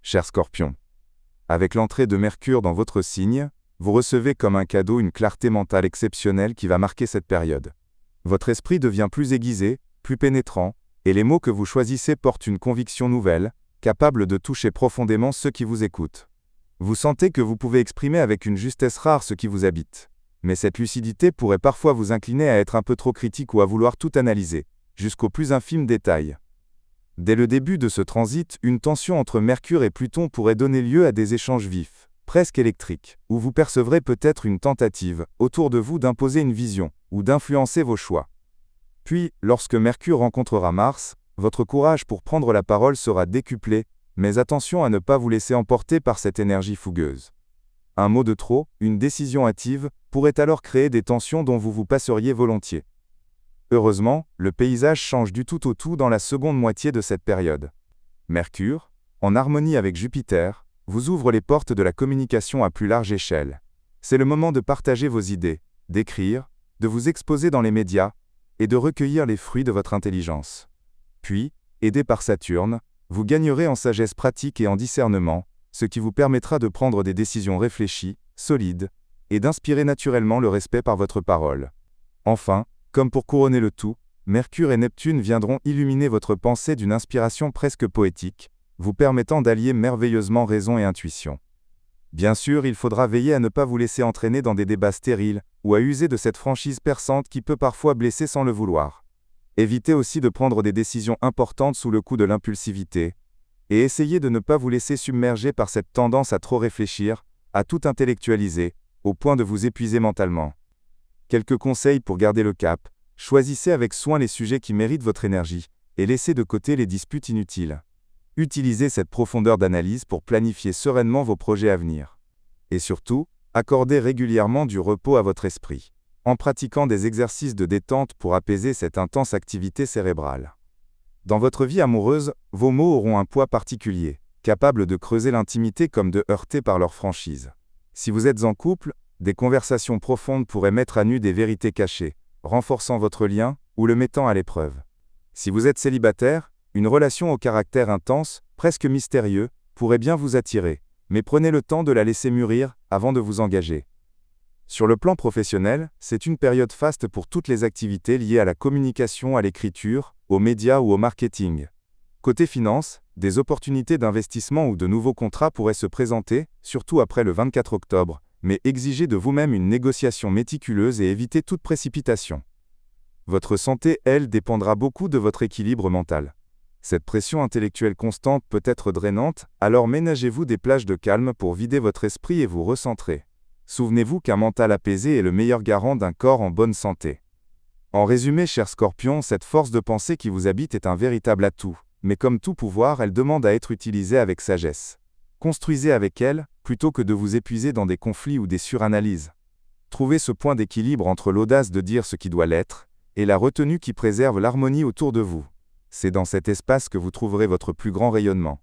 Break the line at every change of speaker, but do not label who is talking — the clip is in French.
cher Scorpion. Avec l'entrée de Mercure dans votre signe, vous recevez comme un cadeau une clarté mentale exceptionnelle qui va marquer cette période. Votre esprit devient plus aiguisé, plus pénétrant, et les mots que vous choisissez portent une conviction nouvelle, capable de toucher profondément ceux qui vous écoutent. Vous sentez que vous pouvez exprimer avec une justesse rare ce qui vous habite. Mais cette lucidité pourrait parfois vous incliner à être un peu trop critique ou à vouloir tout analyser, jusqu'aux plus infimes détails. Dès le début de ce transit, une tension entre Mercure et Pluton pourrait donner lieu à des échanges vifs, presque électriques, où vous percevrez peut-être une tentative, autour de vous d'imposer une vision, ou d'influencer vos choix. Puis, lorsque Mercure rencontrera Mars, votre courage pour prendre la parole sera décuplé, mais attention à ne pas vous laisser emporter par cette énergie fougueuse. Un mot de trop, une décision hâtive, pourrait alors créer des tensions dont vous vous passeriez volontiers. Heureusement, le paysage change du tout au tout dans la seconde moitié de cette période. Mercure, en harmonie avec Jupiter, vous ouvre les portes de la communication à plus large échelle. C'est le moment de partager vos idées, d'écrire, de vous exposer dans les médias, et de recueillir les fruits de votre intelligence. Puis, aidé par Saturne, vous gagnerez en sagesse pratique et en discernement, ce qui vous permettra de prendre des décisions réfléchies, solides, et d'inspirer naturellement le respect par votre parole. Enfin, comme pour couronner le tout, Mercure et Neptune viendront illuminer votre pensée d'une inspiration presque poétique, vous permettant d'allier merveilleusement raison et intuition. Bien sûr, il faudra veiller à ne pas vous laisser entraîner dans des débats stériles, ou à user de cette franchise perçante qui peut parfois blesser sans le vouloir. Évitez aussi de prendre des décisions importantes sous le coup de l'impulsivité, et essayez de ne pas vous laisser submerger par cette tendance à trop réfléchir, à tout intellectualiser, au point de vous épuiser mentalement. Quelques conseils pour garder le cap: choisissez avec soin les sujets qui méritent votre énergie, et laissez de côté les disputes inutiles. Utilisez cette profondeur d'analyse pour planifier sereinement vos projets à venir. Et surtout, accordez régulièrement du repos à votre esprit, en pratiquant des exercices de détente pour apaiser cette intense activité cérébrale. Dans votre vie amoureuse, vos mots auront un poids particulier, capable de creuser l'intimité comme de heurter par leur franchise. Si vous êtes en couple, des conversations profondes pourraient mettre à nu des vérités cachées, renforçant votre lien ou le mettant à l'épreuve. Si vous êtes célibataire, une relation au caractère intense, presque mystérieux, pourrait bien vous attirer, mais prenez le temps de la laisser mûrir avant de vous engager. Sur le plan professionnel, c'est une période faste pour toutes les activités liées à la communication, à l'écriture, aux médias ou au marketing. Côté finance, des opportunités d'investissement ou de nouveaux contrats pourraient se présenter, surtout après le 24 octobre, mais exigez de vous-même une négociation méticuleuse et évitez toute précipitation. Votre santé, elle, dépendra beaucoup de votre équilibre mental. Cette pression intellectuelle constante peut être drainante, alors ménagez-vous des plages de calme pour vider votre esprit et vous recentrer. Souvenez-vous qu'un mental apaisé est le meilleur garant d'un corps en bonne santé. En résumé, cher Scorpion, cette force de pensée qui vous habite est un véritable atout, mais comme tout pouvoir, elle demande à être utilisée avec sagesse. Construisez avec elle, plutôt que de vous épuiser dans des conflits ou des suranalyses. Trouvez ce point d'équilibre entre l'audace de dire ce qui doit l'être, et la retenue qui préserve l'harmonie autour de vous. C'est dans cet espace que vous trouverez votre plus grand rayonnement.